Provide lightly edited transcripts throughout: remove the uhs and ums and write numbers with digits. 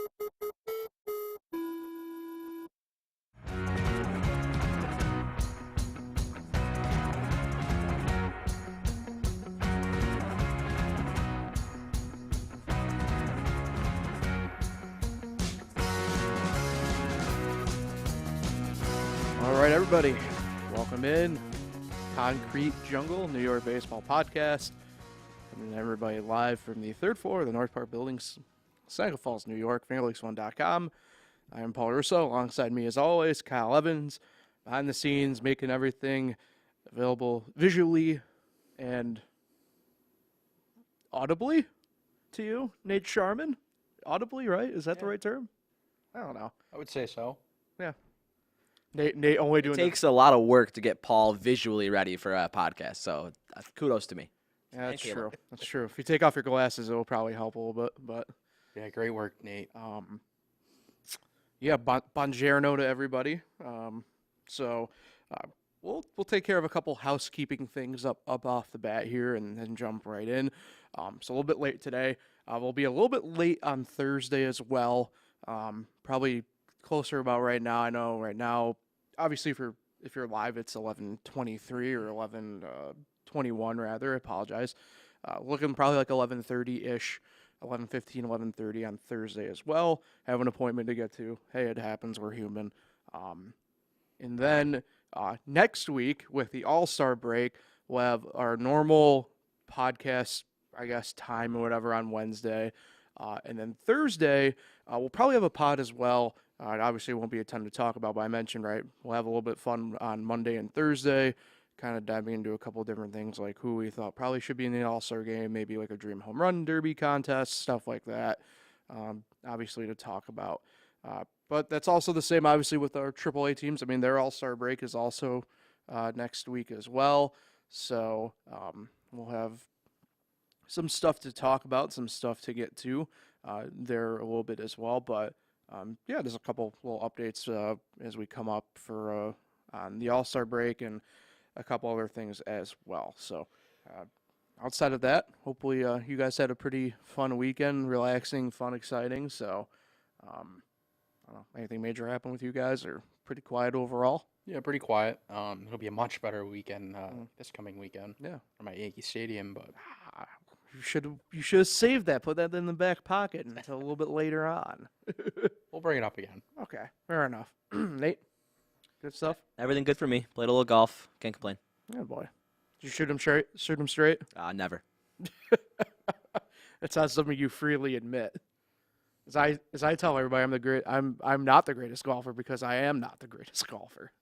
All right, everybody, welcome in Concrete Jungle, New York Baseball Podcast. Coming to everybody live from the third floor of the North Park Buildings, Seneca Falls, New York, FingerLakes1.com. I am Paul Russo. Alongside me, as always, Kyle Evans, behind the scenes, making everything available visually and audibly to you, Nate Sharman. Audibly, right? Is that the right term? I don't know. I would say so. Yeah. Nate only doing It takes a lot of work to get Paul visually ready for a podcast, so kudos to me. Yeah, that's true. That's true. If you take off your glasses, it'll probably help a little bit. But yeah, great work, Nate. Yeah, buongiorno to everybody. We'll take care of a couple housekeeping things up off the bat here, and then jump right in. So a little bit late today. We'll be a little bit late on Thursday as well. Probably closer about right now. I know right now, obviously, if you're live, it's 11:23 or 11:21 rather. I apologize. Looking probably like 11:30-ish, 11:15, 11:30 on Thursday as well. Have an appointment to get to. Hey, it happens. We're human. And then next week with the All-Star break, we'll have our normal podcast, I guess, time or whatever on Wednesday. And then Thursday, we'll probably have a pod as well. Obviously, it won't be a ton to talk about, but I mentioned, right, we'll have a little bit of fun on Monday and Thursday, kind of diving into a couple of different things like who we thought probably should be in the All-Star game, maybe like a Dream Home Run Derby contest, stuff like that, obviously to talk about. But that's also the same, obviously, with our AAA teams. I mean, their All-Star break is also next week as well. So we'll have some stuff to talk about, some stuff to get to there a little bit as well. But, yeah, there's a couple little updates as we come up for on the All-Star break and a couple other things as well. So outside of that, hopefully you guys had a pretty fun weekend, relaxing, fun, exciting. So I don't know, anything major happened with you guys, or pretty quiet overall? Yeah, pretty quiet. It'll be a much better weekend this coming weekend. Yeah, from my Yankee Stadium, but you should have saved that, put that in the back pocket until a little bit later on. we'll bring it up again. Okay, fair enough. Nate, good stuff. Everything good for me. Played a little golf. Can't complain. Oh boy, did you shoot him straight? Never. That's not something you freely admit. As I tell everybody, I'm not the greatest golfer because I am not the greatest golfer.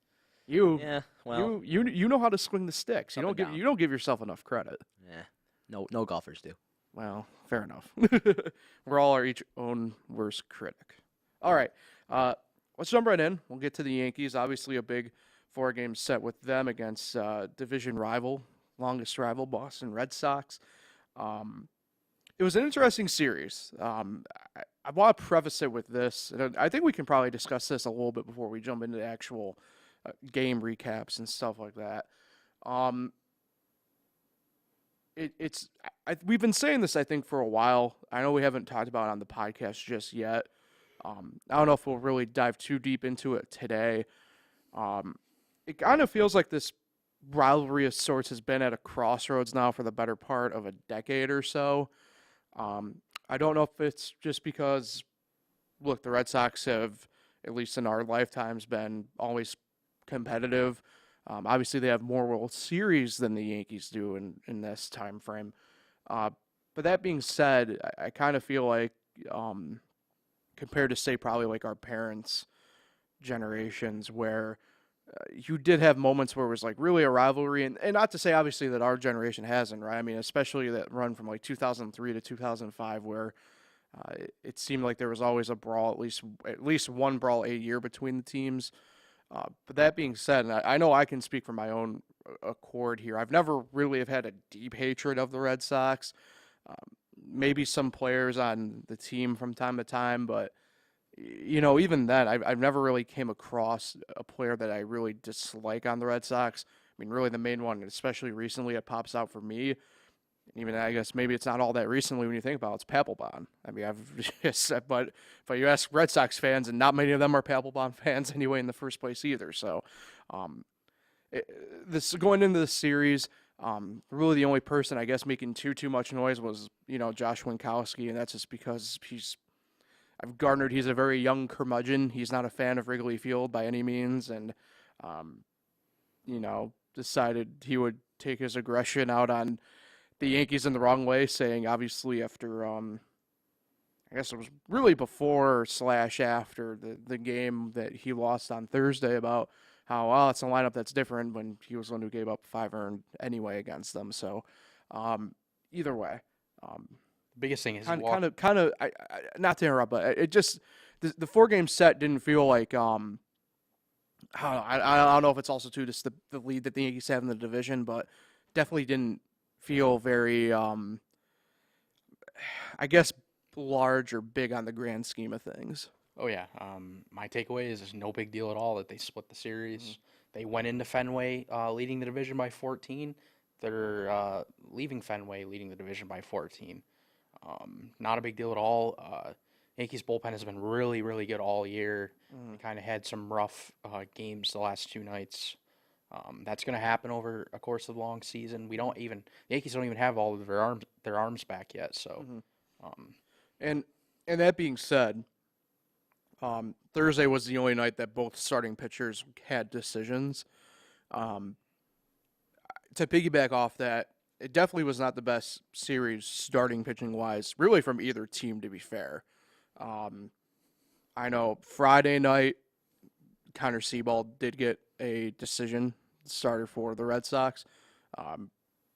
You know how to swing the sticks. You don't give yourself enough credit. Yeah, no golfers do. Well, fair enough. We're all our each own worst critic. All right, let's jump right in. We'll get to the Yankees. Obviously, a big 4-game set with them against division rival, longest rival, Boston Red Sox. It was an interesting series. I want to preface it with this, and I think we can probably discuss this a little bit before we jump into the actual game recaps and stuff like that. We've been saying this, I think, for a while. I know we haven't talked about it on the podcast just yet. I don't know if we'll really dive too deep into it today. It kind of feels like this rivalry of sorts has been at a crossroads now for the better part of a decade or so. I don't know if it's just because, look, the Red Sox have, at least in our lifetimes, been always competitive. Obviously, they have more World Series than the Yankees do in this time frame. But that being said, I kind of feel like, compared to, say, probably like our parents' generations, where you did have moments where it was like really a rivalry, and not to say obviously that our generation hasn't, right? I mean, especially that run from like 2003 to 2005, where it seemed like there was always a brawl, at least one brawl a year between the teams. But that being said, and I know I can speak from my own accord here, I've never really have had a deep hatred of the Red Sox. Maybe some players on the team from time to time, but you know, even then, I've never really came across a player that I really dislike on the Red Sox. I mean, really the main one, especially recently, it pops out for me, Even I guess maybe it's not all that recently when you think about it, it's Papelbon. I mean, I've just but you ask Red Sox fans, and not many of them are Papelbon fans anyway in the first place either. So, um, this going into the series, really the only person I guess making too much noise was Josh Winkowski, and that's just because I've garnered he's a very young curmudgeon. He's not a fan of Wrigley Field by any means, and um, decided he would take his aggression out on the Yankees in the wrong way, saying obviously after I guess it was really before / after the game that he lost on Thursday about how it's a lineup that's different when he was the one who gave up 5 earned anyway against them. So either way, The biggest thing is kind of not to interrupt, but it just the 4-game set didn't feel like I don't know if it's also too just the lead that the Yankees have in the division, but definitely didn't feel very, I guess, large or big on the grand scheme of things. Oh yeah. My takeaway is it's no big deal at all that they split the series. They went into Fenway leading the division by 14. They're leaving Fenway leading the division by 14. Not a big deal at all. Yankees bullpen has been really, really good all year. They kind of had some rough games the last 2 nights. That's going to happen over a course of the long season. The Yankees don't even have all of their arms back yet. So, And that being said, Thursday was the only night that both starting pitchers had decisions. To piggyback off that, it definitely was not the best series starting pitching wise, really from either team. To be fair, I know Friday night, Connor Seabald did get a decision starter for the Red Sox.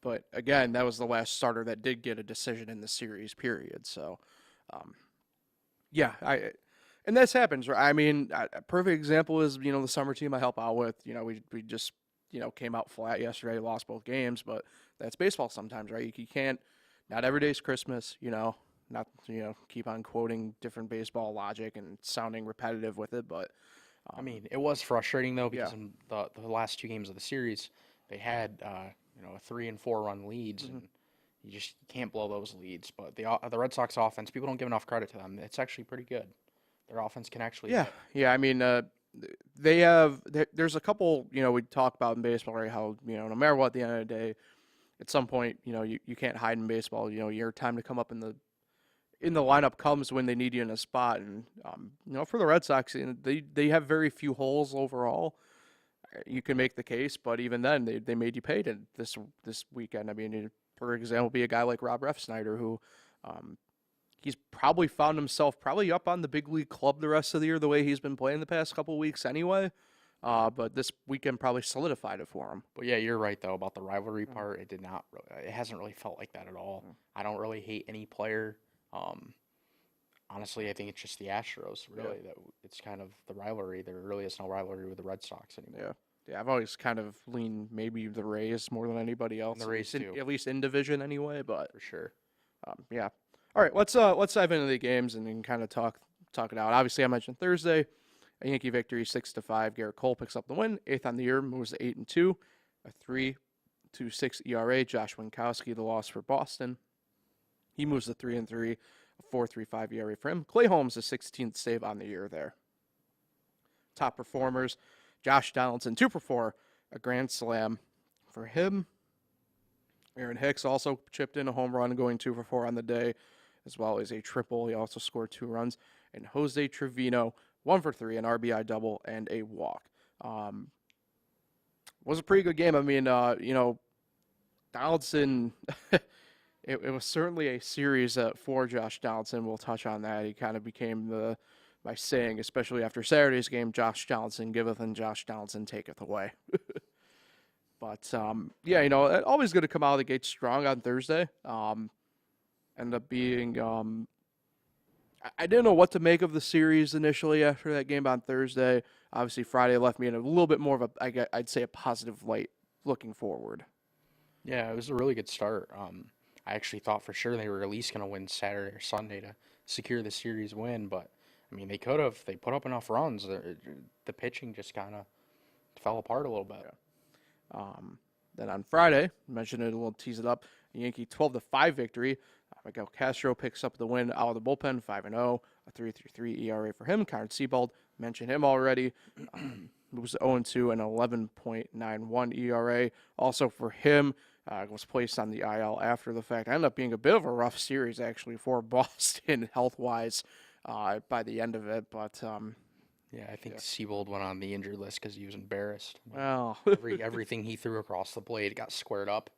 But again, that was the last starter that did get a decision in the series period. So, and this happens, right? I mean, a perfect example is, the summer team I help out with, we just, came out flat yesterday, lost both games, but that's baseball sometimes, right? You can't, not every day's Christmas, not, keep on quoting different baseball logic and sounding repetitive with it, but I mean, it was frustrating though because in the last 2 games of the series, they had a 3 and 4 run leads, and you just can't blow those leads. But the Red Sox offense, people don't give enough credit to them. It's actually pretty good. Their offense can actually hit. I mean, there's a couple we talk about in baseball, right? How no matter what, at the end of the day, at some point you can't hide in baseball. Your time to come up in the lineup comes when they need you in a spot, and for the Red Sox, they have very few holes overall. You can make the case, but even then, they made you pay it this weekend. I mean, for example, be a guy like Rob Refsnyder, who he's probably found himself probably up on the big league club the rest of the year, the way he's been playing the past couple of weeks anyway. But this weekend probably solidified it for him. But yeah, you're right though about the rivalry part. It hasn't really felt like that at all. I don't really hate any player. Honestly, I think it's just the Astros, really, that it's kind of the rivalry. There really is no rivalry with the Red Sox anymore. Yeah, I've always kind of leaned maybe the Rays more than anybody else. And the Rays too. At least in division anyway, but For sure. yeah. All right, let's dive into the games and then kind of talk it out. Obviously, I mentioned Thursday, a Yankee victory 6-5. Garrett Cole picks up the win, 8th on the year, moves to 8-2, a 3.26 ERA. Josh Winkowski, the loss for Boston. He moves to 3-3, a 4.35 ERA for him. Clay Holmes, the 16th save on the year there. Top performers, Josh Donaldson, 2 for 4, a grand slam for him. Aaron Hicks also chipped in a home run, going 2 for 4 on the day, as well as a triple. He also scored 2 runs. And Jose Trevino, 1 for 3, an RBI double and a walk. Was a pretty good game. I mean, Donaldson, it was certainly a series for Josh Donaldson. We'll touch on that. He kind of became by saying, especially after Saturday's game, Josh Donaldson giveth and Josh Donaldson taketh away. But, always good to come out of the gate strong on Thursday. Ended up being, I didn't know what to make of the series initially after that game on Thursday. Obviously, Friday left me in a little bit more of I'd say a positive light looking forward. Yeah, it was a really good start. I actually thought for sure they were at least going to win Saturday or Sunday to secure the series win, but, I mean, they could have. They put up enough runs. The pitching just kind of fell apart a little bit. Then on Friday, mentioned it, we'll tease it up, a Yankee 12-5 victory. Miguel Castro picks up the win out of the bullpen, 5-0, a 3.33 ERA for him. Connor Seabold, mentioned him already, was 0-2 and 11.91 ERA. Also for him, was placed on the IL after the fact. Ended up being a bit of a rough series, actually, for Boston health-wise by the end of it. But I think Seabold went on the injured list because he was embarrassed. well, Everything he threw across the plate got squared up.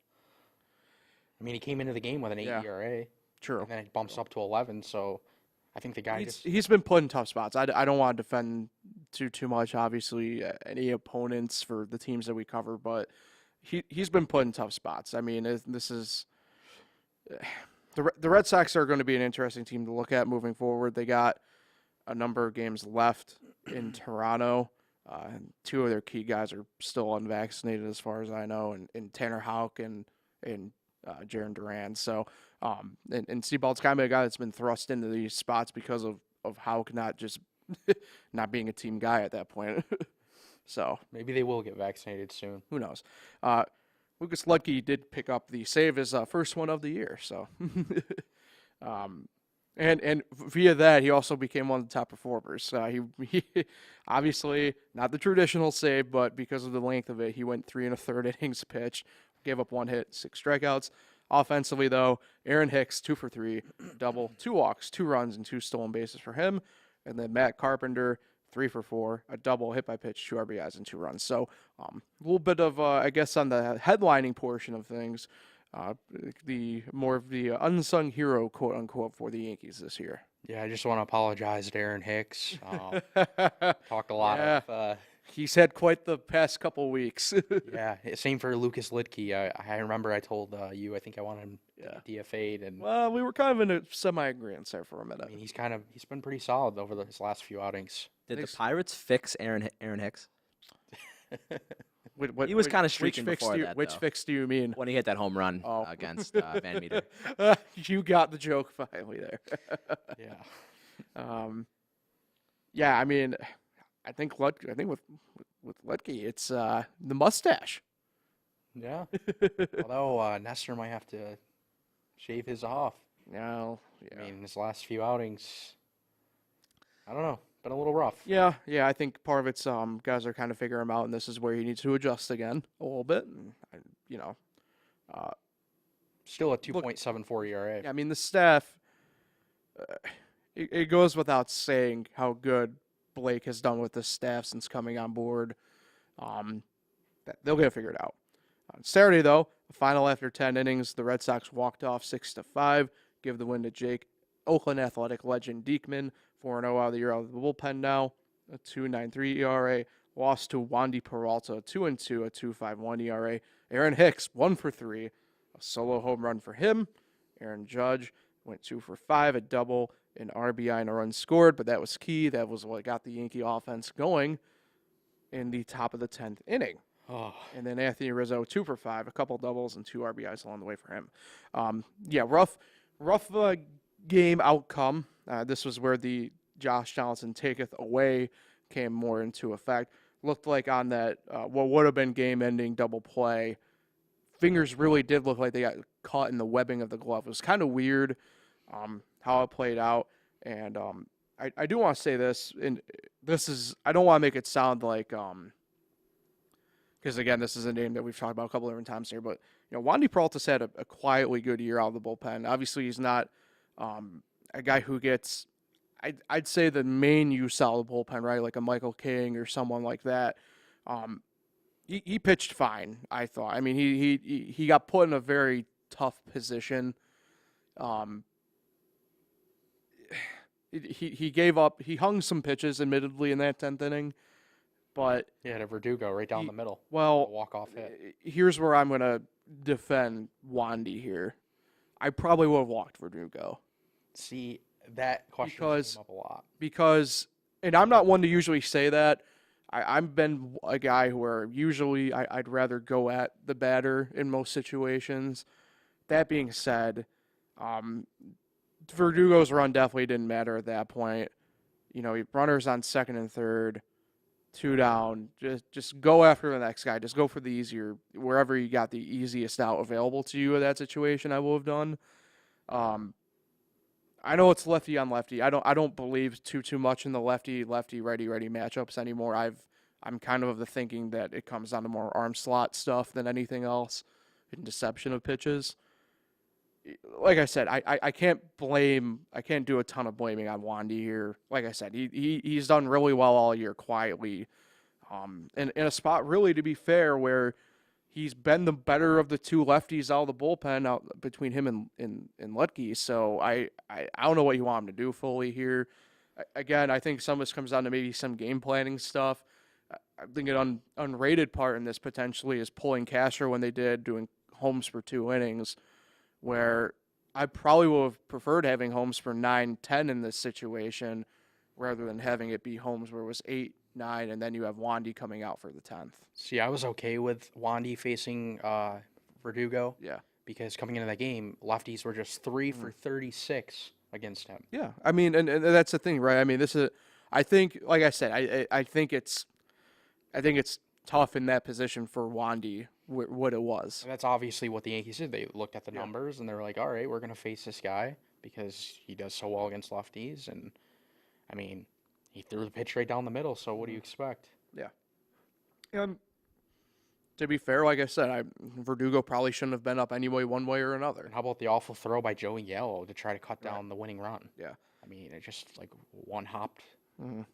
I mean, he came into the game with an 8 ERA. True. And then it bumps up to 11, so I think the guy he's been put in tough spots. I don't want to defend too much, obviously, any opponents for the teams that we cover, but he's been put in tough spots. I mean, this is the Red Sox are going to be an interesting team to look at moving forward. They got a number of games left in Toronto. And 2 of their key guys are still unvaccinated, as far as I know, and Tanner Houck and Jarren Duran. So, and Seabold's kind of a guy that's been thrust into these spots because of Houck not just not being a team guy at that point. So maybe they will get vaccinated soon. Who knows? Lucas Ludke did pick up the save, his first one of the year. So, and via that, he also became one of the top performers. He obviously not the traditional save, but because of the length of it, he went 3 1/3 innings pitched. Gave up 1 hit, 6 strikeouts. Offensively, though, Aaron Hicks, 2 for 3, double, 2 walks, 2 runs, and 2 stolen bases for him. And then Matt Carpenter, 3 for 4, a double, hit by pitch, 2 RBIs, and 2 runs. So a little bit of, I guess, on the headlining portion of things, the more of the unsung hero, quote unquote, for the Yankees this year. Yeah, I just want to apologize to Aaron Hicks. Talked a lot of. He's had quite the past couple weeks. Yeah, same for Lucas Lidke. I remember I told you I think I wanted him to get DFA'd, and well, we were kind of in a semi-agreement there for a minute. I mean, he's been pretty solid over his last few outings. Did the Pirates fix Aaron Hicks? He was kind of streaking before that. Which fix do you mean? When he hit that home run against Van Meter. You got the joke finally there. Yeah. Yeah, I mean, I think with Ludke, it's the mustache. Yeah. Although Nestor might have to shave his off. No. Yeah. I mean, his last few outings, I don't know, been a little rough. Yeah. I think part of it's guys are kind of figuring him out, and this is where he needs to adjust again a little bit. And, still at 2.74 ERA. I mean, the staff. It goes without saying how good Blake has done with the staff since coming on board. They'll get it figured out. On Saturday, though, the final after 10 innings, the Red Sox walked off 6-5, give the win to Jake. Oakland Athletic legend Diekman, 4-0 out of the year out of the bullpen now, a 2.93 ERA. Lost to Wandy Peralta, 2-2, a 2.51 ERA. Aaron Hicks, 1 for 3, a solo home run for him. Aaron Judge went 2 for 5, a double, an RBI, and a run scored, but that was key. That was what got the Yankee offense going in the top of the 10th inning. Oh. And then Anthony Rizzo, 2 for 5, a couple doubles, and 2 RBIs along the way for him. Rough game outcome. This was where the Josh Johnson taketh away came more into effect. Looked like on that what would have been game-ending double play, fingers really did look like they got caught in the webbing of the glove. It was kind of weird how it played out. And I do want to say this, and I don't want to make it sound like because again, this is a name that we've talked about a couple different times here, but Wandy Peralta's had a quietly good year out of the bullpen. Obviously, he's not a guy who gets, I'd say, the main use out of the bullpen, right? Like a Michael King or someone like that. He pitched fine, I thought. I mean, he got put in a very tough position. He gave up. He hung some pitches, admittedly, in that 10th inning. But yeah, to Verdugo right down the middle. Well, walk-off hit. Here's where I'm going to defend Wandy here. I probably would have walked Verdugo. See, that question came up a lot. Because, and I'm not one to usually say that. I've been a guy where usually I'd rather go at the batter in most situations. That being said, Verdugo's run definitely didn't matter at that point. Runners on second and third. 2 down. Just go after the next guy. Just go for the easier, wherever you got the easiest out available to you in that situation. I will have done. I know it's lefty on lefty. I don't believe too much in the lefty righty matchups anymore. I'm kind of the thinking that it comes down to more arm slot stuff than anything else, in deception of pitches. Like I said, I can't do a ton of blaming on Wandy here. Like I said, he's done really well all year quietly, in a spot really, to be fair, where he's been the better of the two lefties out of the bullpen out between him and Lutke. So I don't know what you want him to do fully here. Again, I think some of this comes down to maybe some game planning stuff. I think an unrated part in this potentially is pulling Castro when they did, doing Holmes for 2 innings, where I probably would have preferred having Holmes for 9-10 in this situation rather than having it be Holmes where it was 8-9, and then you have Wandy coming out for the 10th. See, I was okay with Wandy facing Verdugo. Yeah. Because coming into that game, lefties were just 3 for 36 against him. Yeah. I mean, and that's the thing, right? I mean, I think, like I said, I think it's tough in that position for Wandy, what it was. And that's obviously what the Yankees did. They looked at the numbers and they were like, all right, we're going to face this guy because he does so well against lefties. And, I mean, he threw the pitch right down the middle, so what do you expect? Yeah. And to be fair, like I said, Verdugo probably shouldn't have been up anyway, one way or another. And how about the awful throw by Joey Gallo to try to cut down the winning run? Yeah. I mean, it just, one hopped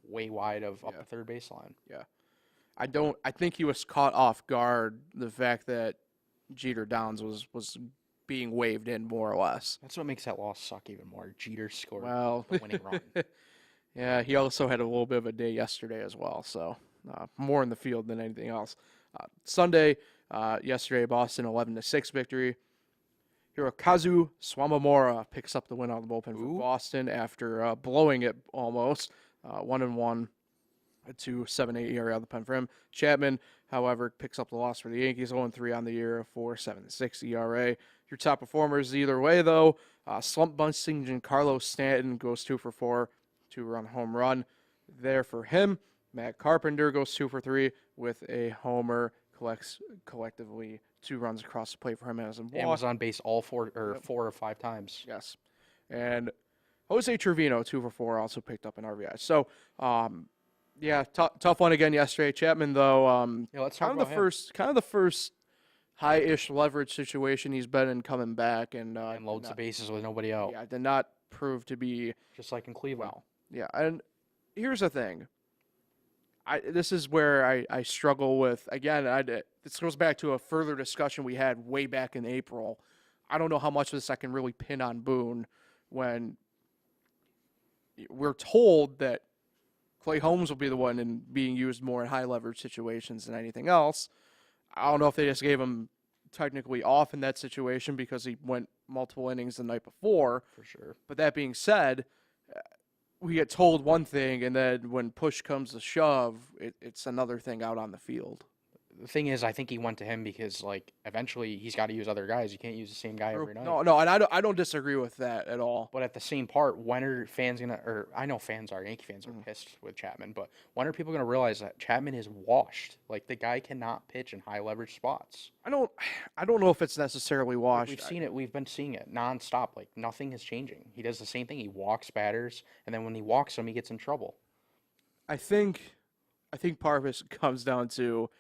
way wide of up the third baseline. Yeah. I think he was caught off guard, the fact that Jeter Downs was being waved in, more or less. That's what makes that loss suck even more. Jeter scored the winning run. Yeah, he also had a little bit of a day yesterday as well, so more in the field than anything else. Sunday, yesterday, Boston 11-6 victory. Hirokazu Swamamura picks up the win on the bullpen for Boston after blowing it almost. 1-1. A 2.78 ERA out of the pen for him. Chapman, however, picks up the loss for the Yankees, 0-3 on the year, a 4.76 ERA. Your top performers either way, though. Slump busting Giancarlo Stanton goes 2 for 4, 2-run home run there for him. Matt Carpenter goes 2 for 3 with a homer, collects collectively 2 runs across the plate for him as a walk. And was on base all 4 or 5 times. Yes. And Jose Trevino, 2 for 4, also picked up an RBI. So, yeah, tough one again yesterday. Chapman, though, let's talk about kind of the first high-ish leverage situation he's been in coming back, and loads the bases with nobody out. Yeah, did not prove to be just like in Cleveland. Well, yeah, and here's the thing. This is where I struggle with, again, this goes back to a further discussion we had way back in April. I don't know how much of this I can really pin on Boone when we're told that Clay Holmes will be the one in being used more in high leverage situations than anything else. I don't know if they just gave him technically off in that situation because he went multiple innings the night before. For sure. But that being said, we get told one thing, and then when push comes to shove, it's another thing out on the field. The thing is, I think he went to him because, eventually he's got to use other guys. You can't use the same guy every night. No, and I don't disagree with that at all. But at the same part, when are fans going to, or I know Yankee fans are pissed with Chapman, but when are people going to realize that Chapman is washed? The guy cannot pitch in high leverage spots. I don't know if it's necessarily washed. We've been seeing it nonstop. Nothing is changing. He does the same thing. He walks batters, and then when he walks them, he gets in trouble. I think part of it comes down to,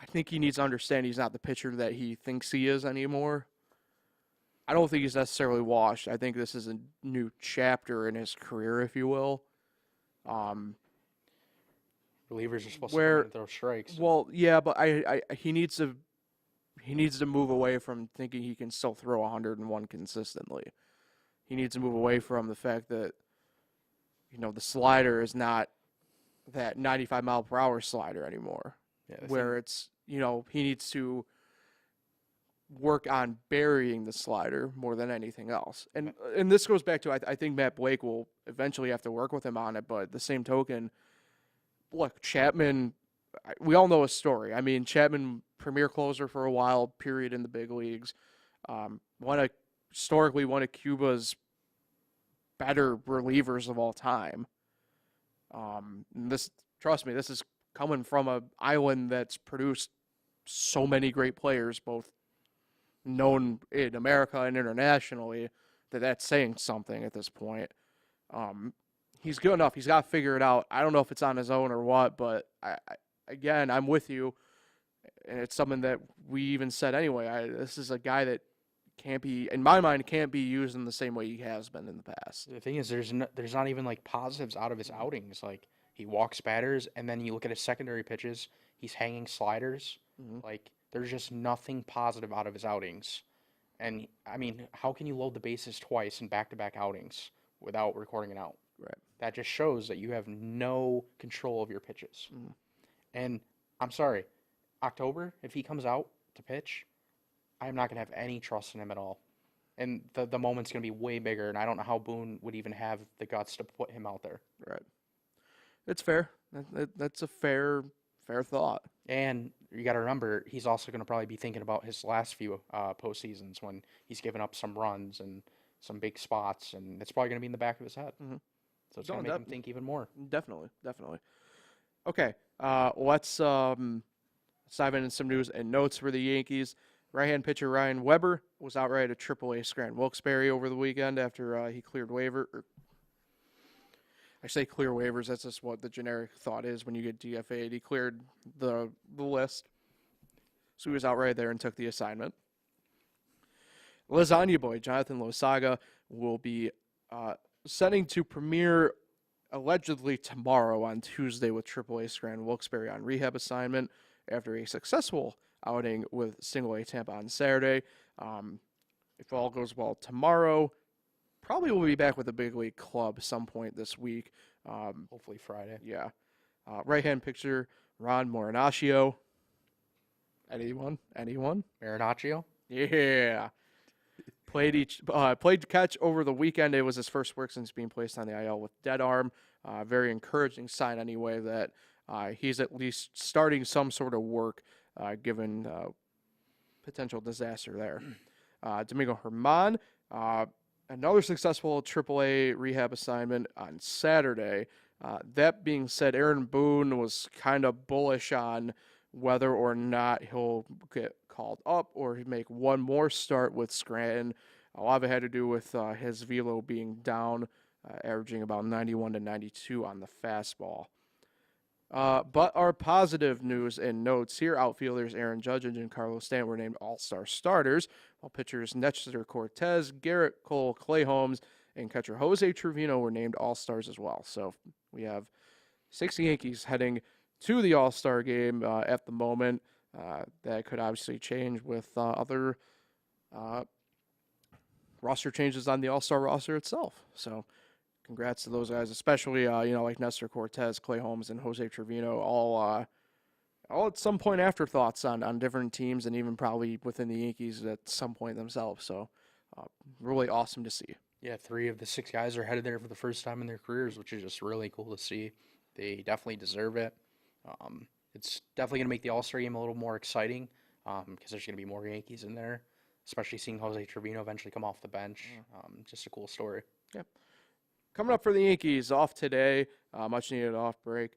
I think he needs to understand he's not the pitcher that he thinks he is anymore. I don't think he's necessarily washed. I think this is a new chapter in his career, if you will. Relievers are supposed to throw strikes. Well, yeah, but he needs to move away from thinking he can still throw 101 consistently. He needs to move away from the fact that, the slider is not that 95 mile per hour slider anymore. Yeah, where it's, he needs to work on burying the slider more than anything else. And this goes back to, I think Matt Blake will eventually have to work with him on it, but the same token, look, Chapman, we all know his story. I mean, Chapman, premier closer for a while, period, in the big leagues. Historically one of Cuba's better relievers of all time. This trust me, this is coming from an island that's produced so many great players, both known in America and internationally, that's saying something at this point. He's good enough. He's got to figure it out. I don't know if it's on his own or what, but again, I'm with you. And it's something that we even said anyway. This is a guy that can't be, in my mind, can't be used in the same way he has been in the past. The thing is, there's not even like positives out of his outings. Like he walks batters, and then you look at his secondary pitches, he's hanging sliders. Like there's just nothing positive out of his outings. And I mean, how can you load the bases twice in back-to-back outings without recording it out? Right. That just shows that you have no control of your pitches. And I'm sorry, October, if he comes out to pitch, I'm not going to have any trust in him at all. And the moment's going to be way bigger, and I don't know how Boone would even have the guts to put him out there. Right. It's fair. That's a fair thought. And you got to remember, he's also going to probably be thinking about his last few postseasons when he's given up some runs and some big spots, and it's probably going to be in the back of his head. So it's going to make him think even more. Definitely. Okay, let's dive into some news and notes for the Yankees. Right-hand pitcher Ryan Weber was outright at AAA Scranton Wilkes-Barre over the weekend after he cleared waiver. I say clear waivers. That's just what the generic thought is when you get DFA'd. He cleared the list, so he was outright there and took the assignment. Lasagna Boy Jonathan Losaga will be setting to premiere allegedly tomorrow on Tuesday with AAA Scranton Wilkes-Barre on rehab assignment after a successful outing with Single-A Tampa on Saturday. If all goes well tomorrow, probably will be back with the big league club some point this week. Hopefully Friday. Yeah. Right-hand pitcher Ron Marinaccio. Anyone? Marinaccio? Yeah. Played catch over the weekend. It was his first work since being placed on the IL with dead arm. Very encouraging sign anyway that he's at least starting some sort of work given potential disaster there. Domingo Germán, another successful AAA rehab assignment on Saturday. That being said, Aaron Boone was kind of bullish on whether or not he'll get called up or make one more start with Scranton. A lot of it had to do with his velo being down, averaging about 91 to 92 on the fastball. But our positive news and notes here, outfielders Aaron Judge and Giancarlo Stanton were named all-star starters, while pitchers Nestor Cortez, Garrett Cole, Clay Holmes, and catcher Jose Trevino were named all-stars as well. So we have 6 Yankees heading to the all-star game at the moment. That could obviously change with other roster changes on the all-star roster itself. So congrats to those guys, especially, like Nestor Cortez, Clay Holmes, and Jose Trevino, all at some point afterthoughts on different teams and even probably within the Yankees at some point themselves. So really awesome to see. Yeah, 3 of the 6 guys are headed there for the first time in their careers, which is just really cool to see. They definitely deserve it. It's definitely going to make the All-Star game a little more exciting because there's going to be more Yankees in there, especially seeing Jose Trevino eventually come off the bench. Just a cool story. Yep. Coming up for the Yankees, off today, much needed off break.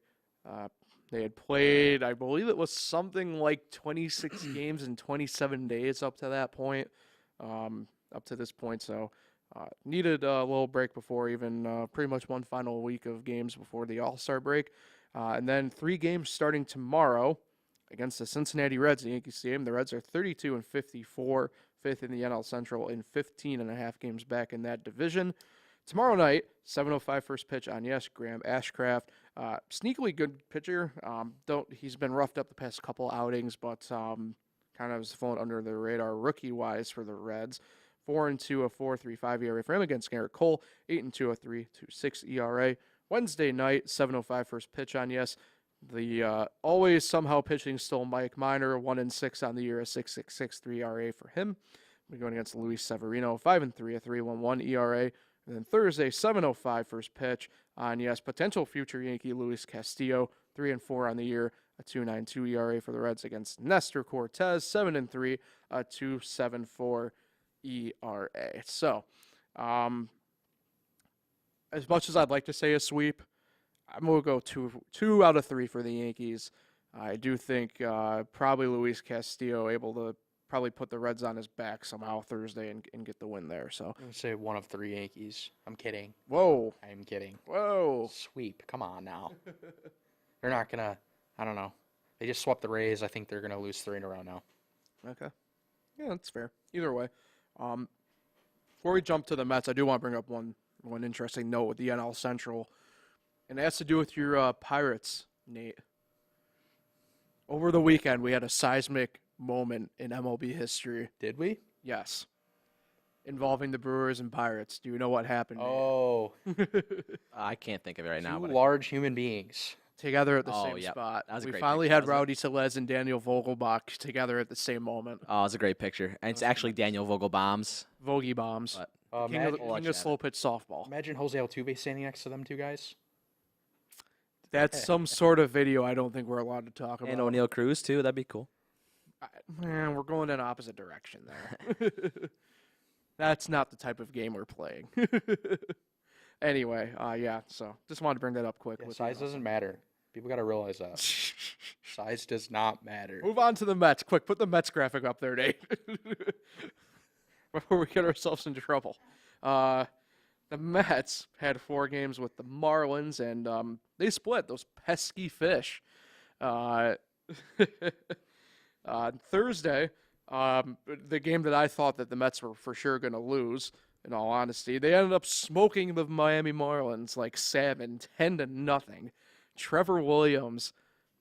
They had played, I believe it was something like 26 games in 27 days up to that point, up to this point. So needed a little break before even pretty much one final week of games before the All-Star break. And then 3 games starting tomorrow against the Cincinnati Reds, the Yankees game. The Reds are 32-54, 5th in the NL Central, and 15.5 games back in that division. Tomorrow night, 7:05 first pitch on Graham Ashcraft. Sneakily good pitcher. He's been roughed up the past couple outings, but kind of has flown under the radar rookie-wise for the Reds. 4-2, a 4.35 ERA for him against Garrett Cole. 8-2, a 3.26 ERA. Wednesday night, 7:05 first pitch on The always somehow pitching still Mike Minor, 1-6 on the year, a 6.63 ERA for him. We're going against Luis Severino, 5-3, a 3.11 ERA. And then Thursday, 7:05 first pitch on potential future Yankee Luis Castillo, 3-4 on the year, a 2.92 ERA for the Reds against Nestor Cortez, 7-3, a 2.74 ERA. So, as much as I'd like to say a sweep, I'm going to go two out of three for the Yankees. I do think probably Luis Castillo able to probably put the Reds on his back somehow Thursday and get the win there. So, I'm going to say 1 of 3 Yankees. I'm kidding. whoa, I'm kidding. whoa. Sweep. Come on now. They're not going to, I don't know. They just swept the Rays. I think they're going to lose 3 in a row now. Okay. Yeah, that's fair. Either way. Before we jump to the Mets, I do want to bring up one interesting note with the NL Central, and it has to do with your Pirates, Nate. Over the weekend, we had a seismic moment in MLB history. Did we? Yes. Involving the Brewers and Pirates. Do you know what happened? Oh, I can't think of it right now. two But large human beings. Together at the Oh, same yep. spot. That was a We great finally picture, had wasn't it? Rowdy Tellez and Daniel Vogelbach together at the same moment. Oh, it was a great picture. And it's actually Daniel Vogelbaum's. Vogie bombs. But King of, Imagine, We'll let king you of have slow pitch softball. imagine Jose Altuve standing next to them two guys. That's some sort of video I don't think we're allowed to talk about. and O'Neal Cruz, too. That'd be cool. Man, we're going in opposite direction there. That's not the type of game we're playing. Anyway, yeah, so just wanted to bring that up quick. Yeah, with size you. doesn't matter. People got to realize that. Size does not matter. Move on to the Mets. Quick, put the Mets graphic up there, Nate. Before we get ourselves into trouble. The Mets had 4 games with the Marlins, and they split those pesky fish. Thursday, the game that I thought that the Mets were for sure going to lose, in all honesty, they ended up smoking the Miami Marlins like salmon, 10-0. Trevor Williams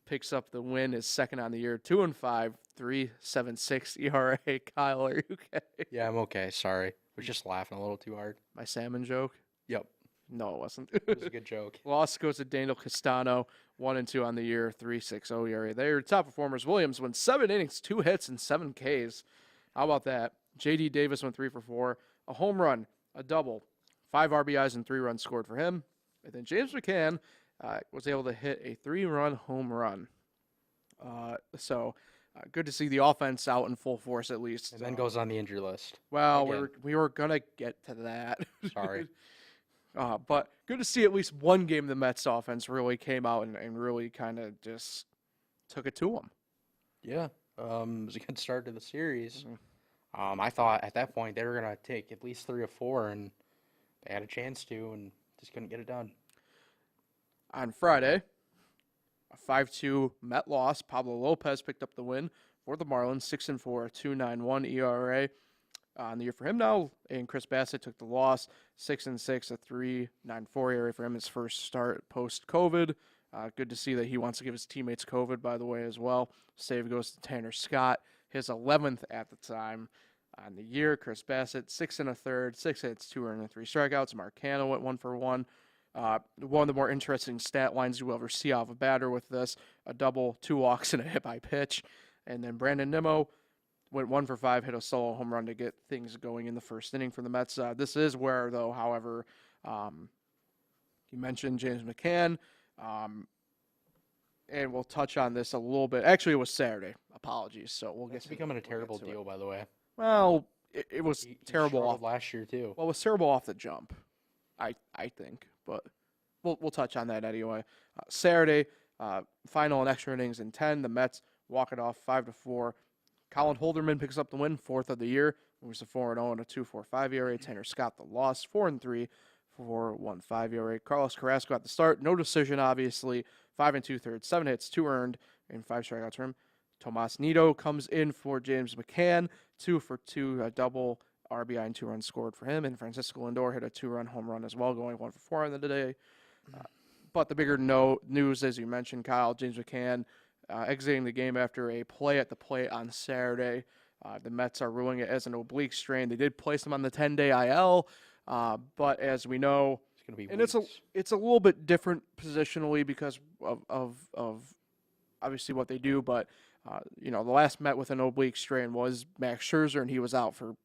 picks up the win, his second on the year, 2-5, 3.76 ERA. Kyle, are you okay? Yeah, I'm okay. Sorry. Was just laughing a little too hard. My salmon joke? Yep. No, it wasn't. It was a good joke. Loss goes to Daniel Castano, 1-2 on the year, 3.60 ERA. They're top performers. Williams went 7 innings, 2 hits, and 7 Ks. How about that? J.D. Davis went 3 for 4, a home run, a double, 5 RBIs, and 3 runs scored for him. And then James McCann was able to hit a 3-run home run. So good to see the offense out in full force at least. And then goes on the injury list. Well, again. we were gonna get to that. Sorry. But good to see at least one game the Mets offense really came out and really kind of just took it to them. Yeah. It was a good start to the series. Mhm. I thought at that point they were going to take at least 3 or 4, and they had a chance to and just couldn't get it done. On Friday, a 5-2 Met loss. Pablo Lopez picked up the win for the Marlins, 6-4, a 2.91 ERA. On the year for him now, and Chris Bassett took the loss, 6-6, a 3.94 ERA for him, his first start post-COVID. Good to see that he wants to give his teammates COVID, by the way, as well. Save goes to Tanner Scott, his 11th at the time on the year. Chris Bassett, 6 1/3, 6 hits, 2 earned, and 3 strikeouts. Mark Canha went 1 for 1. One of the more interesting stat lines you will ever see off a batter with this: a double, 2 walks, and a hit by pitch. And then Brandon Nimmo went 1 for 5, hit a solo home run to get things going in the first inning for the Mets. This is where, though, however, you mentioned James McCann, and we'll touch on this a little bit. Actually, it was Saturday. Apologies. So we'll It's get becoming a we'll get terrible to deal, it. by the way. Well, it was He terrible struggled off. last year too. Well, it was terrible off the jump, I think, but we'll touch on that anyway. Saturday, final and extra innings in 10. The Mets walk it off 5-4. Colin Holderman picks up the win, 4th of the year. It was a 4-0 and a 2.45 ERA. Tanner Scott the loss, 4-3, 4.15 ERA. Carlos Carrasco at the start, no decision obviously. 5 2/3, 7 hits, 2 earned, and 5 strikeouts for him. Tomas Nido comes in for James McCann, 2 for 2, a double, RBI, and 2 runs scored for him. And Francisco Lindor hit a 2-run home run as well, going 1 for 4 on the day. But the bigger news, as you mentioned, Kyle, James McCann exiting the game after a play at the plate on Saturday. The Mets are ruling it as an oblique strain. They did place him on the 10-day IL, but as we know, It's gonna be and weeks. it's a little bit different positionally because of obviously what they do, but the last Met with an oblique strain was Max Scherzer, and he was out for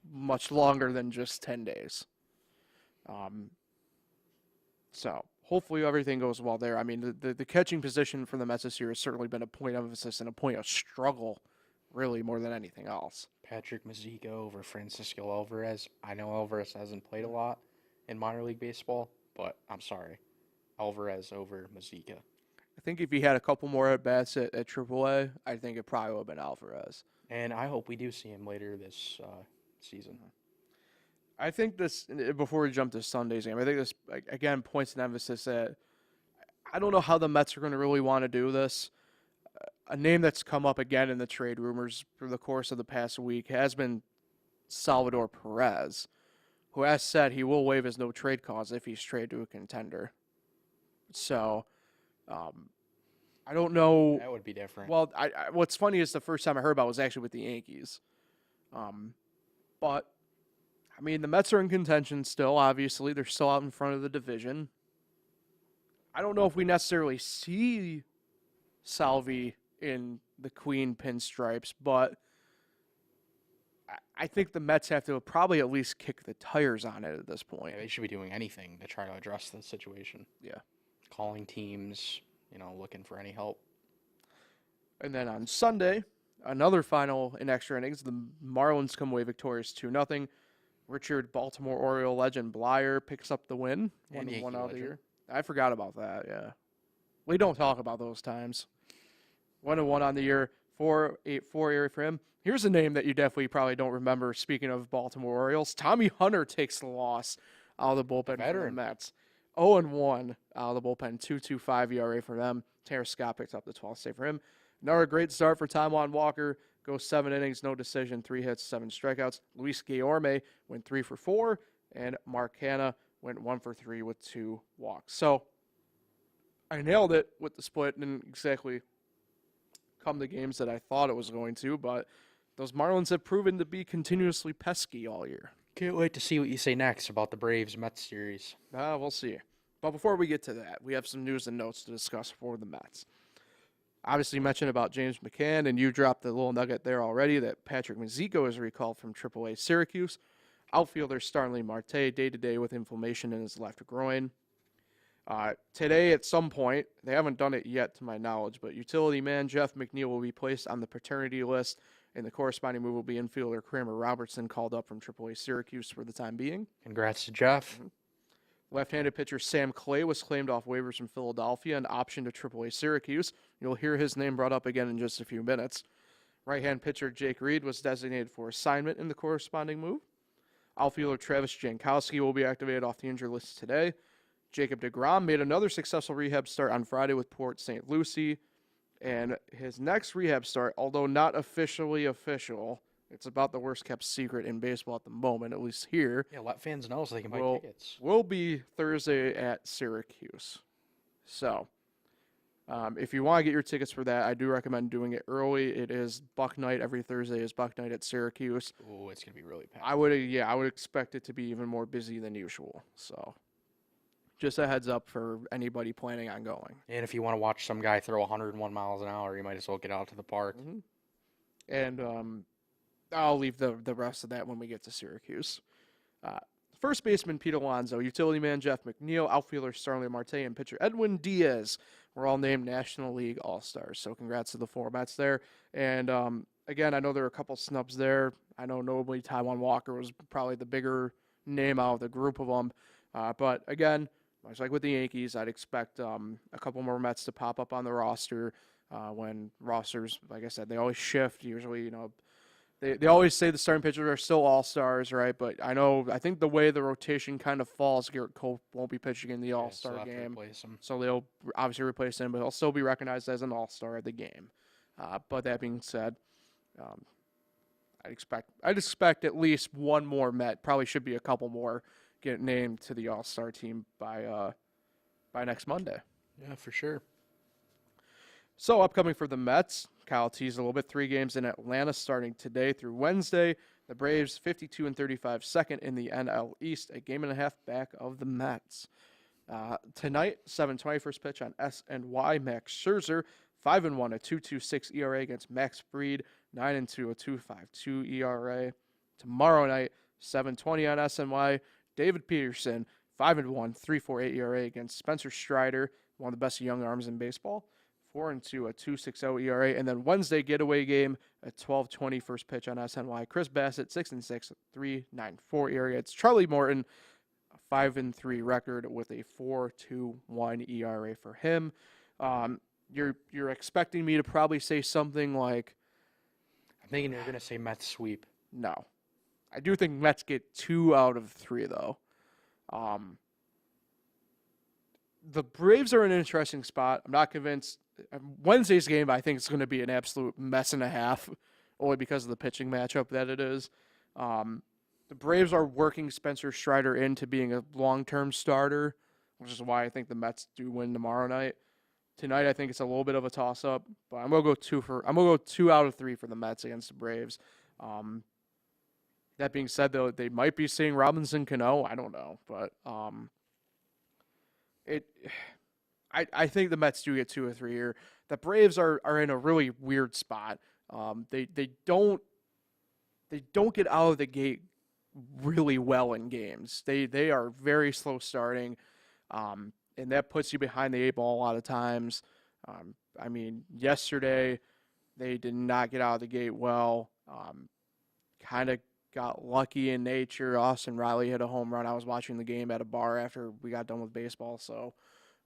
much longer than just 10 days. So hopefully everything goes well there. I mean, the catching position for the Mets this year has certainly been a point of emphasis and a point of struggle, really, more than anything else. Patrick Mazeika over Francisco Alvarez. I know Alvarez hasn't played a lot in minor league baseball, but I'm sorry. Alvarez over Mazika. I think if he had a couple more at bats at AAA, I think it probably would have been Alvarez. And I hope we do see him later this season. I think this, before we jump to Sunday's game, I think this, again, points an emphasis that I don't know how the Mets are going to really want to do this. A name that's come up again in the trade rumors through the course of the past week has been Salvador Perez, who has said he will waive his no-trade clause if he's traded to a contender. So, I don't know. That would be different. Well, what's funny is the first time I heard about it was actually with the Yankees. But, I mean, the Mets are in contention still, obviously. They're still out in front of the division. I don't know if we necessarily see Salvi in the Queen pinstripes, but I think the Mets have to probably at least kick the tires on it at this point. Yeah, they should be doing anything to try to address the situation. Yeah. Calling teams, looking for any help. And then on Sunday, another final in extra innings. The Marlins come away victorious 2-0. Richard Baltimore Oriole legend Blyer picks up the win. And 1-1 Yankee out of the legend. year. I forgot about that, yeah. We don't talk about those times. 1-1 on the year, 4.84 ERA for him. Here's a name that you definitely probably don't remember, speaking of Baltimore Orioles. Tommy Hunter takes the loss out of the bullpen for the Veteran. Mets. 0-1 out of the bullpen, 2.25 ERA for them. Tanner Scott picks up the 12th save for him. Another great start for Taijuan Walker. Goes 7 innings, no decision, 3 hits, 7 strikeouts. Luis Guillorme went 3 for 4, and Mark Hanna went 1 for 3 with 2 walks. So I nailed it with the split. Didn't exactly come the games that I thought it was going to, but those Marlins have proven to be continuously pesky all year. Can't wait to see what you say next about the Braves-Mets series. We'll see. But before we get to that, we have some news and notes to discuss for the Mets. Obviously, you mentioned about James McCann, and you dropped the little nugget there already that Patrick Mazziko is recalled from AAA Syracuse. Outfielder Starling Marte day-to-day with inflammation in his left groin. Today, at some point, they haven't done it yet to my knowledge, but utility man Jeff McNeil will be placed on the paternity list, and the corresponding move will be infielder Kramer Robertson called up from AAA Syracuse for the time being. Congrats to Jeff. Left-handed pitcher Sam Clay was claimed off waivers from Philadelphia and optioned to AAA Syracuse. You'll hear his name brought up again in just a few minutes. Right-hand pitcher Jake Reed was designated for assignment in the corresponding move. Outfielder Travis Jankowski will be activated off the injury list today. Jacob deGrom made another successful rehab start on Friday with Port St. Lucie. And his next rehab start, although not officially official, it's about the worst-kept secret in baseball at the moment, at least here. Yeah, let fans know so they can buy tickets. Will be Thursday at Syracuse. So, if you want to get your tickets for that, I do recommend doing it early. It is Buck Night. Every Thursday is Buck Night at Syracuse. Oh, it's going to be really packed. I would expect it to be even more busy than usual. So, just a heads up for anybody planning on going. And if you want to watch some guy throw 101 miles an hour, you might as well get out to the park. Mm-hmm. And I'll leave the rest of that when we get to Syracuse. First baseman Pete Alonso, utility man Jeff McNeil, outfielder Starling Marte, and pitcher Edwin Diaz were all named National League All-Stars. So congrats to the 4 Mets there. And again, I know there are a couple snubs there. I know notably Taijuan Walker was probably the bigger name out of the group of them. But again, much like with the Yankees, I'd expect a couple more Mets to pop up on the roster when rosters, like I said, they always shift. Usually, they always say the starting pitchers are still all-stars, right? But I think the way the rotation kind of falls, Garrett Cole won't be pitching in the all-star game. So they'll obviously replace him, but he'll still be recognized as an all-star at the game. But that being said, I'd expect at least one more Met, probably should be a couple more, get named to the all-star team by next Monday. Yeah, for sure. So upcoming for the Mets, Kyle teased a little bit, 3 games in Atlanta starting today through Wednesday. The Braves 52-35 second in the NL East, a game and a half back of the Mets. Tonight, 7:20 first pitch on SNY. Max Scherzer, 5-1, a 2.26 ERA against Max Fried, 9-2, a 2.52 ERA. Tomorrow night, 7:20 on SNY. David Peterson, 5-1, 3.48 ERA against Spencer Strider, one of the best young arms in baseball. 4-2, a 2.60 ERA, and then Wednesday getaway game at 12:20 first pitch on SNY. Chris Bassett, 6-6, 3.94 ERA. It's Charlie Morton, 5-3 record with a 4.21 ERA for him. You're expecting me to probably say something like, I'm thinking you're going to say Mets sweep. no. I do think Mets get 2 out of 3, though. The Braves are in an interesting spot. I'm not convinced. Wednesday's game, I think, is going to be an absolute mess and a half, only because of the pitching matchup that it is. The Braves are working Spencer Strider into being a long-term starter, which is why I think the Mets do win tomorrow night. Tonight, I think it's a little bit of a toss-up, but I'm gonna go 2 out of 3 for the Mets against the Braves. That being said, though, they might be seeing Robinson Cano. I don't know, but I think the Mets do get 2 or 3 here. The Braves are in a really weird spot. They don't get out of the gate really well in games. They are very slow starting, and that puts you behind the 8 ball a lot of times. I mean, yesterday they did not get out of the gate well. Kind of got lucky in nature. Austin Riley hit a home run. I was watching the game at a bar after we got done with baseball, so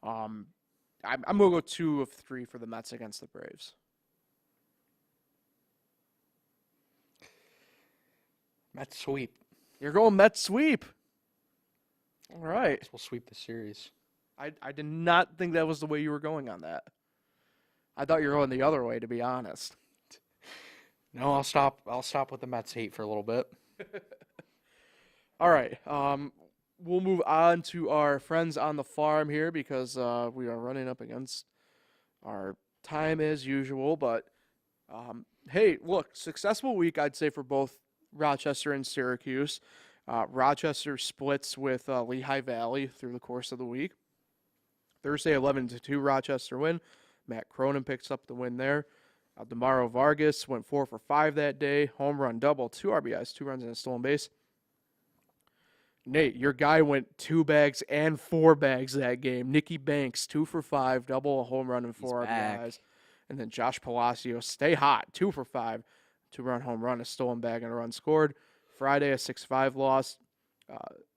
I'm going to go 2 of 3 for the Mets against the Braves. Mets sweep. You're going Mets sweep. All right. We'll sweep the series. I did not think that was the way you were going on that. I thought you were going the other way, to be honest. No, I'll stop with the Mets hate for a little bit. All right. We'll move on to our friends on the farm here because we are running up against our time as usual. But, hey, look, successful week, I'd say, for both Rochester and Syracuse. Rochester splits with Lehigh Valley through the course of the week. Thursday, 11-2 Rochester win. Matt Cronin picks up the win there. Damaro Vargas went 4 for 5 that day. Home run double, 2 RBIs, 2 runs and a stolen base. Nate, your guy went 2 bags and 4 bags that game. Nicky Banks, 2 for 5, double, a home run, and 4 RBIs. And then Josh Palacios, stay hot, 2 for 5, 2-run home run, a stolen bag, and a run scored. Friday, a 6-5 loss.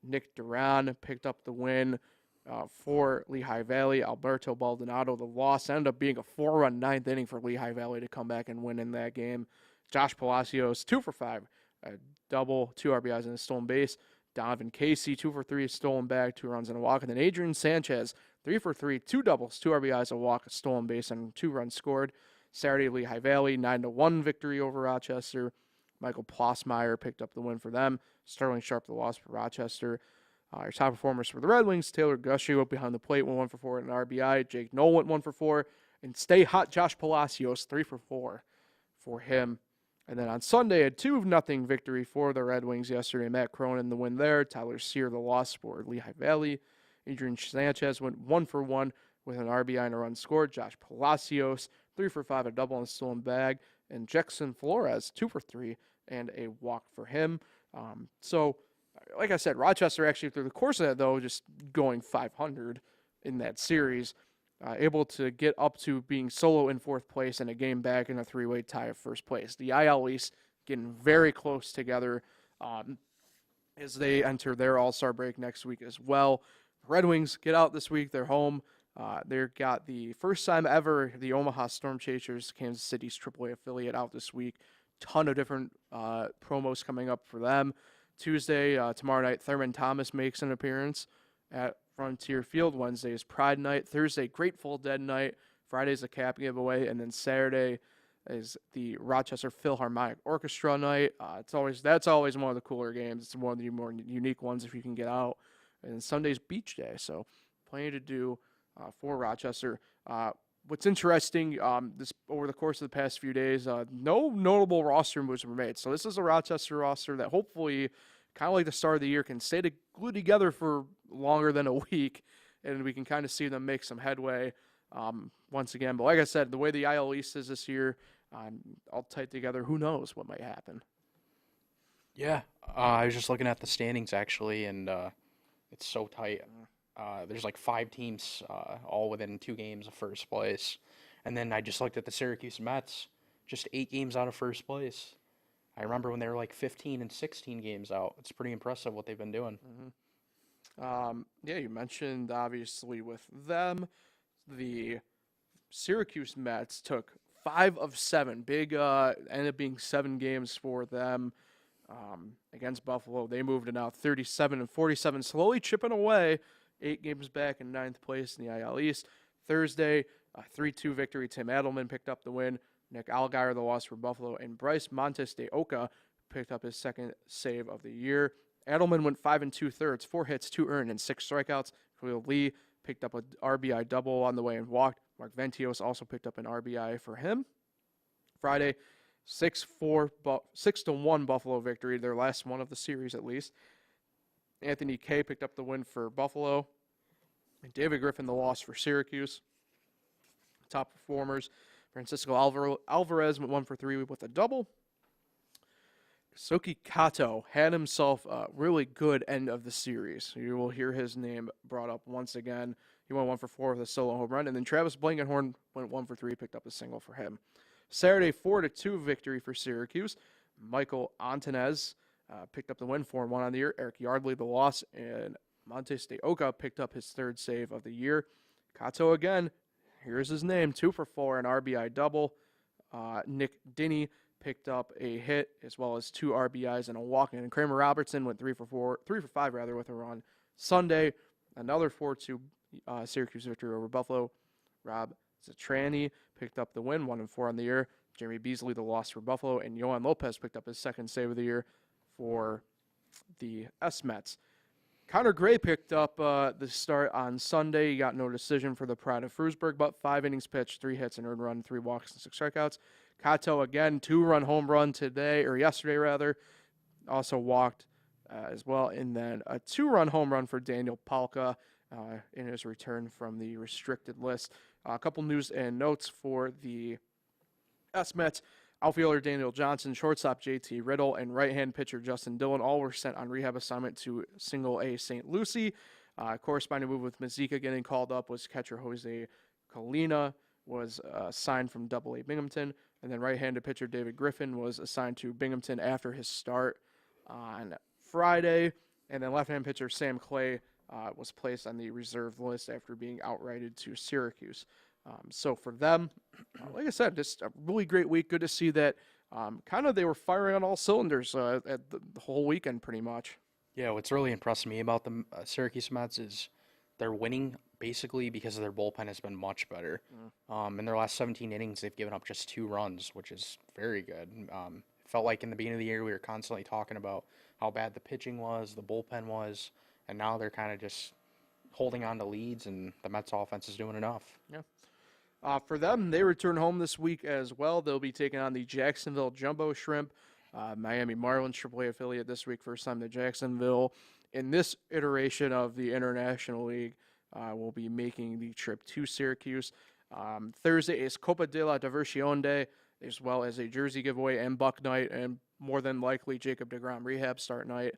Nick Duran picked up the win for Lehigh Valley. Alberto Baldonado, the loss, ended up being a 4-run 9th inning for Lehigh Valley to come back and win in that game. Josh Palacios, 2 for 5, a double, 2 RBIs, and a stolen base. Donovan Casey, 2 for 3, stolen bag, 2 runs and a walk. And then Adrian Sanchez, 3 for 3, 2 doubles, 2 RBIs, a walk, a stolen base, and 2 runs scored. Saturday, Lehigh Valley, 9-1 victory over Rochester. Michael Plossmeyer picked up the win for them. Sterling Sharp, the loss for Rochester. Our top performers for the Red Wings, Taylor Gushue up behind the plate, went 1 for 4 and an RBI. Jake Knoll went 1 for 4. And stay hot, Josh Palacios, 3 for 4 for him. And then on Sunday, a 2-0 victory for the Red Wings yesterday. Matt Cronin, the win there. Tyler Sear, the loss for Lehigh Valley. Adrian Sanchez went 1 for 1 with an RBI and a run scored. Josh Palacios, 3 for 5, a double and a stolen bag. And Jackson Flores, 2 for 3 and a walk for him. So, like I said, Rochester actually, through the course of that, though, just going 500 in that series, able to get up to being solo in 4th place and a game back in a 3-way tie of 1st place. The IL East getting very close together as they enter their All-Star break next week as well. Red Wings get out this week. They're home. They've got the first time ever the Omaha Storm Chasers, Kansas City's AAA affiliate, out this week. Ton of different promos coming up for them. Tuesday, tomorrow night, Thurman Thomas makes an appearance at Frontier Field. Wednesday is Pride Night. Thursday, Grateful Dead Night. Friday's a cap giveaway. And then Saturday is the Rochester Philharmonic Orchestra Night. That's always one of the cooler games. It's one of the more unique ones if you can get out. And Sunday's Beach Day. So plenty to do for Rochester. What's interesting, this over the course of the past few days, no notable roster moves were made. So this is a Rochester roster that hopefully, kind of like the start of the year, can stay glued together for longer than a week, and we can kind of see them make some headway once again. But like I said, the way the IL East is this year, all tight together, who knows what might happen. Yeah, I was just looking at the standings, actually, and it's so tight. There's like 5 teams all within 2 games of first place. And then I just looked at the Syracuse Mets, just 8 games out of first place. I remember when they were like 15 and 16 games out. It's pretty impressive what they've been doing. Mm-hmm. Yeah, you mentioned obviously with them, the Syracuse Mets took 5 of 7. Big ended up being 7 games for them against Buffalo. They moved to now 37-47, slowly chipping away. 8 games back in 9th place in the IL East. Thursday, a 3-2 victory. Tim Adelman picked up the win. Nick Allgaier the loss for Buffalo, and Bryce Montes de Oca picked up his second save of the year. Adelman went 5 2/3, 4 hits, 2 earned, and 6 strikeouts. Khalil Lee picked up an RBI double on the way and walked. Mark Ventios also picked up an RBI for him. Friday, 6-1 Buffalo victory, their last one of the series at least. Anthony Kay picked up the win for Buffalo. And David Griffin the loss for Syracuse. Top performers, Francisco Alvarez went 1 for 3 with a double. Soki Kato had himself a really good end of the series. You will hear his name brought up once again. He went 1 for 4 with a solo home run. And then Travis Blankenhorn went 1 for 3, picked up a single for him. Saturday, 4-2 victory for Syracuse. Michael Antonez picked up the win, 4-1 on the year. Eric Yardley the loss, and Montes de Oca picked up his 3rd save of the year. Kato again, here's his name, 2 for 4, an RBI double. Nick Dinny picked up a hit as well as 2 RBIs and a walk. And Kramer Robertson went 3 for 5 with a run. Sunday, another 4-2 Syracuse victory over Buffalo. Rob Zatrani picked up the win, 1 for 4 on the year. Jeremy Beasley the loss for Buffalo, and Yohan Lopez picked up his 2nd save of the year for the S-Mets. Connor Gray picked up the start on Sunday. He got no decision for the Pride of Frewsburg, but 5 innings pitched, 3 hits, an earned run, 3 walks, and 6 strikeouts. Kato again, 2-run home run yesterday rather. Also walked as well, and then a 2-run home run for Daniel Palka in his return from the restricted list. A couple news and notes for the S-Mets. Outfielder Daniel Johnson, shortstop JT Riddle, and right-hand pitcher Justin Dillon all were sent on rehab assignment to Single-A St. Lucie. Corresponding move with Mazika getting called up was catcher Jose Colina, was signed from Double-A Binghamton. And then right-handed pitcher David Griffin was assigned to Binghamton after his start on Friday. And then left-hand pitcher Sam Clay was placed on the reserve list after being outrighted to Syracuse. So for them, like I said, just a really great week. Good to see that kind of they were firing on all cylinders at the whole weekend pretty much. Yeah, what's really impressed me about the Syracuse Mets is they're winning basically because their bullpen has been much better. In their last 17 innings, they've given up just 2 runs, which is very good. It felt like in the beginning of the year we were constantly talking about how bad the pitching was, the bullpen was, and now they're kind of just holding on to leads, and the Mets offense is doing enough. Yeah. For them, they return home this week as well. They'll be taking on the Jacksonville Jumbo Shrimp, Miami Marlins AAA affiliate this week. First time to Jacksonville. In this iteration of the International League, will be making the trip to Syracuse. Thursday is Copa de la Diversión Day, as well as a jersey giveaway and Buck Night, and more than likely Jacob deGrom rehab start night.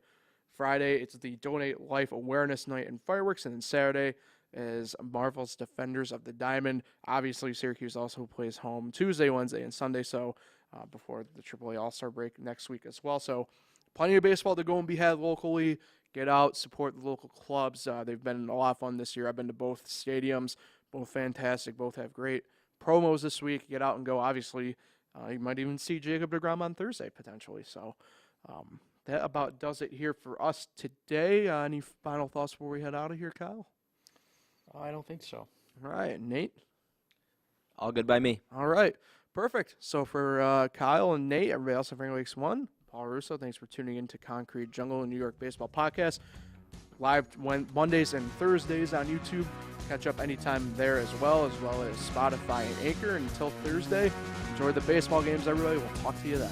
Friday, it's the Donate Life Awareness Night and fireworks, and then Saturday is Marvel's Defenders of the Diamond. Obviously, Syracuse also plays home Tuesday, Wednesday, and Sunday, so before the AAA All-Star break next week as well. So plenty of baseball to go and be had locally. Get out, support the local clubs. They've been a lot of fun this year. I've been to both stadiums, both fantastic, both have great promos this week. Get out and go. Obviously, you might even see Jacob deGrom on Thursday, potentially. So that about does it here for us today. Any final thoughts before we head out of here, Kyle? I don't think so. All right, Nate? All good by me. All right, perfect. So for Kyle and Nate, everybody else at Fenway Weeks 1, Paul Russo, thanks for tuning in to Concrete Jungle and New York Baseball Podcast. Live Mondays and Thursdays on YouTube. Catch up anytime there as well as Spotify and Anchor. Until Thursday, enjoy the baseball games, everybody. We'll talk to you then.